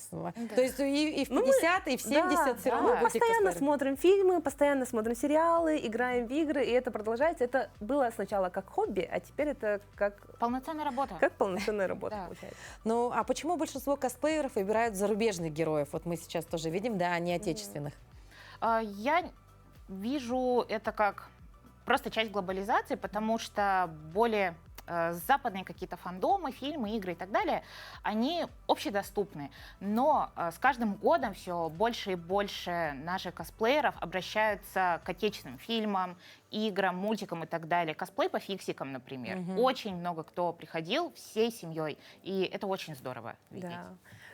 То есть и в 50, и в 70 все равно мы постоянно смотрим фильмы, постоянно смотрим сериалы, играем в игры, и это продолжается. Это было сначала как хобби, а теперь это как... Полноценная работа. Как полноценная работа, получается. Ну, а почему большинство косплееров выбирают зарубежных героев? Вот мы сейчас тоже видим, да, а не отечественных. Я вижу это как просто часть глобализации, потому что более западные какие-то фандомы, фильмы, игры и так далее, они общедоступны. Но с каждым годом все больше и больше наших косплееров обращаются к отечественным фильмам, играм, мультикам и так далее. Косплей по фиксикам, например. Очень много кто приходил всей семьей, и это очень здорово видеть. Да.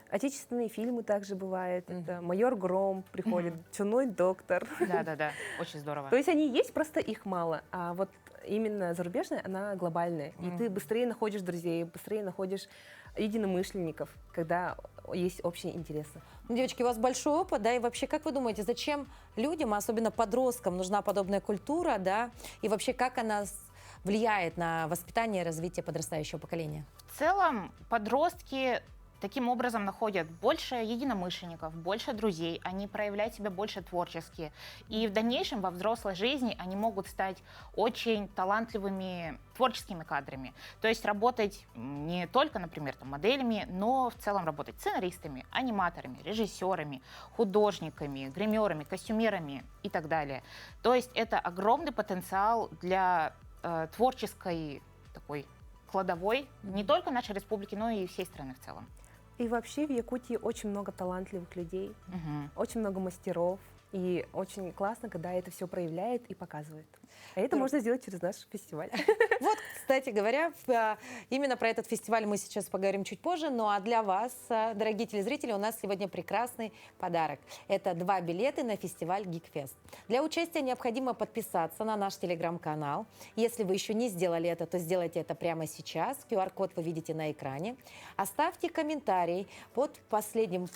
Отечественные фильмы также бывают. Это «Майор Гром» приходит, «Чумной доктор». Да-да-да, очень здорово. То есть они есть, просто их мало. А вот именно зарубежная, она глобальная. И ты быстрее находишь друзей, быстрее находишь единомышленников, когда есть общие интересы. Девочки, у вас большой опыт, да, и вообще, как вы думаете, зачем людям, особенно подросткам, нужна подобная культура, да, и вообще, как она влияет на воспитание и развитие подрастающего поколения? В целом, подростки таким образом находят больше единомышленников, больше друзей, они проявляют себя больше творчески. И в дальнейшем во взрослой жизни они могут стать очень талантливыми творческими кадрами. То есть работать не только, например, там, моделями, но в целом работать сценаристами, аниматорами, режиссерами, художниками, гримерами, костюмерами и так далее. То есть это огромный потенциал для творческой такой кладовой не только нашей республики, но и всей страны в целом. И вообще в Якутии очень много талантливых людей, очень много мастеров. И очень классно, когда это все проявляет и показывает. А это можно сделать через наш фестиваль. Вот, кстати говоря, именно про этот фестиваль мы сейчас поговорим чуть позже. Ну а для вас, дорогие телезрители, у нас сегодня прекрасный подарок. Это 2 билета на фестиваль Geekfest. Для участия необходимо подписаться на наш телеграм-канал. Если вы еще не сделали это, то сделайте это прямо сейчас. QR-код вы видите на экране. Оставьте комментарий под последним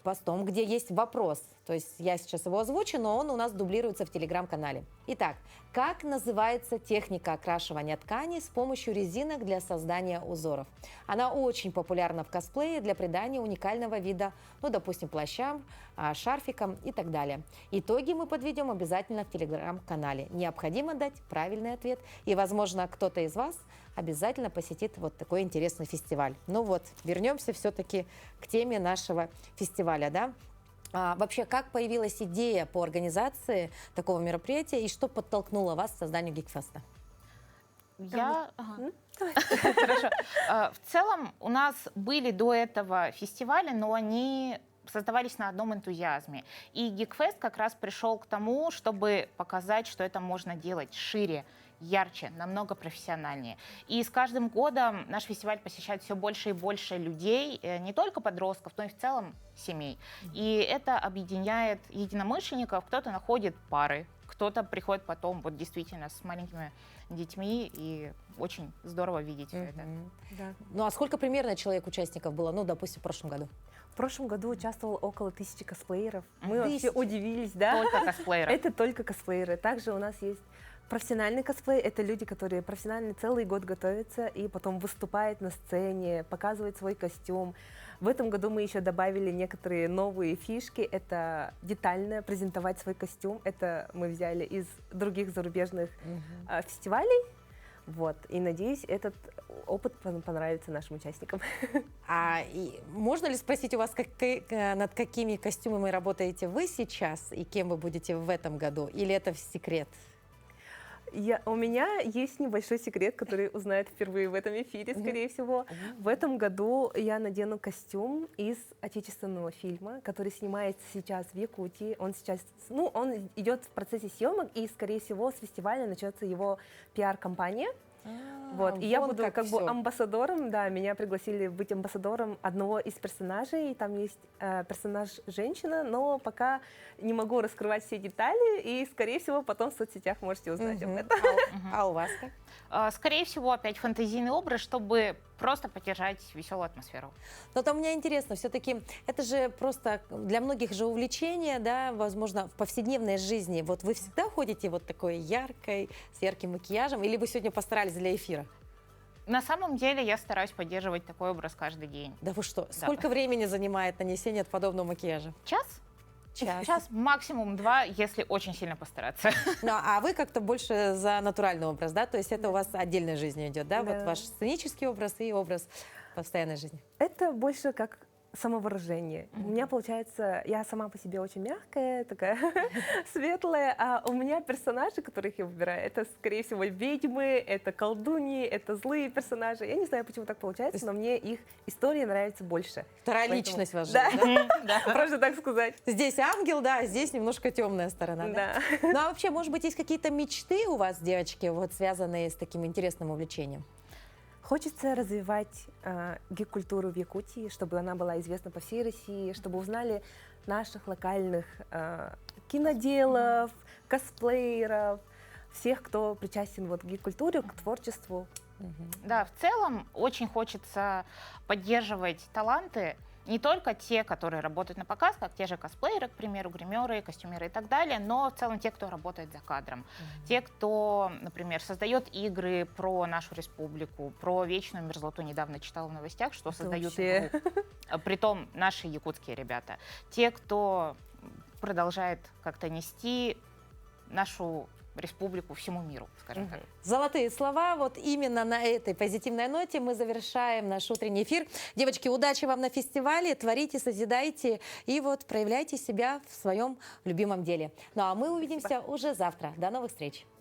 постом, где есть вопрос. То есть я сейчас его озвучу, но он у нас дублируется в телеграм-канале. Итак, как называется техника окрашивания ткани с помощью резинок для создания узоров? Она очень популярна в косплее для придания уникального вида, ну, допустим, плащам, шарфикам и так далее. Итоги мы подведем обязательно в телеграм-канале. Необходимо дать правильный ответ, и, возможно, кто-то из вас обязательно посетит вот такой интересный фестиваль. Ну вот, вернемся все-таки к теме нашего фестиваля, да? Вообще, как появилась идея по организации такого мероприятия и что подтолкнуло вас к созданию Geekfest? Хорошо. В целом у нас были до этого фестивали, но они создавались на одном энтузиазме. И Geekfest как раз пришел к тому, чтобы показать, что это можно делать шире, ярче, намного профессиональнее. И с каждым годом наш фестиваль посещает все больше и больше людей, не только подростков, но и в целом семей. И это объединяет единомышленников. Кто-то находит пары, кто-то приходит потом, вот действительно, с маленькими детьми, и очень здорово видеть все это. Да. Ну а сколько примерно человек-участников было, ну, допустим, в прошлом году? В прошлом году участвовало около 1000 косплееров. Мы 1000? вообще удивились, да? Только косплееров. Это только косплееры. Также у нас есть профессиональный косплей. Это люди, которые профессионально целый год готовятся и потом выступают на сцене, показывают свой костюм. В этом году мы еще добавили некоторые новые фишки. Это детально презентовать свой костюм. Это мы взяли из других зарубежных фестивалей. Вот. И надеюсь, этот опыт понравится нашим участникам. Можно ли спросить у вас, над какими костюмами работаете вы сейчас и кем вы будете в этом году? Или это секрет? У меня есть небольшой секрет, который узнают впервые в этом эфире, скорее всего. В этом году я надену костюм из отечественного фильма, который снимается сейчас в Якутии. Он сейчас, он идет в процессе съемок, и, скорее всего, с фестиваля начнется его пиар-компания. Вот. И я буду как бы амбассадором, да, меня пригласили быть амбассадором одного из персонажей. Там есть персонаж женщина, но пока не могу раскрывать все детали, и, скорее всего, потом в соцсетях можете узнать об этом. А у вас как? Скорее всего, опять фантазийный образ, чтобы просто поддержать веселую атмосферу. Но там мне интересно, все-таки это же просто для многих же увлечение, да, возможно, в повседневной жизни. Вот вы всегда ходите вот такой яркой, с ярким макияжем, или вы сегодня постарались для эфира? На самом деле я стараюсь поддерживать такой образ каждый день. Да вы что? Сколько времени занимает нанесение подобного макияжа? Час. Час, максимум 2, если очень сильно постараться. Ну, а вы как-то больше за натуральный образ, да? То есть это у вас отдельной жизнью идет, да? Вот ваш сценический образ и образ постоянной жизни. Это больше как самовыражение. У меня получается, я сама по себе очень мягкая, такая светлая, а у меня персонажи, которых я выбираю, это, скорее всего, ведьмы, это колдуньи, это злые персонажи. Я не знаю, почему так получается, но мне их история нравится больше. Вторая личность ваша, да? Можно так сказать. Здесь ангел, да, а здесь немножко темная сторона, да? Ну, а вообще, может быть, есть какие-то мечты у вас, девочки, вот связанные с таким интересным увлечением? Хочется развивать гик-культуру в Якутии, чтобы она была известна по всей России, чтобы узнали наших локальных киноделов, косплееров, всех, кто причастен вот к гик-культуре, к творчеству. Да, в целом очень хочется поддерживать таланты, не только те, которые работают на показ, как те же косплееры, к примеру, гримеры, костюмеры и так далее, но в целом те, кто работает за кадром. Те, кто, например, создает игры про нашу республику, про вечную мерзлоту. Недавно читала в новостях, что создают игру. Притом наши якутские ребята. Те, кто продолжает как-то нести нашу республику всему миру, скажем так. Золотые слова. Вот именно на этой позитивной ноте мы завершаем наш утренний эфир. Девочки, удачи вам на фестивале. Творите, созидайте и вот проявляйте себя в своем любимом деле. Ну а мы увидимся уже завтра. До новых встреч.